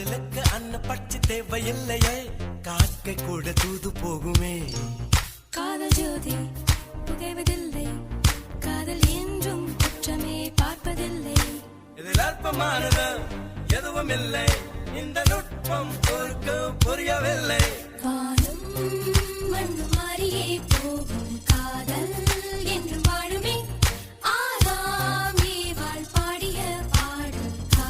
காதலுக்கு அன்ன பட்சி தேவையில்லையே, காக்கை கூட தூது போகுமே. காதல் ஜோதி புகைவதில்லை, காதல் என்றும் குற்றமே பார்ப்பதில்லை. இதில் அற்பமானது எதுவும் இல்லை, இந்த நுட்பம் பொறுக்க புரியவில்லை. வானும் மண்ணு மாறியே போகும் காதல்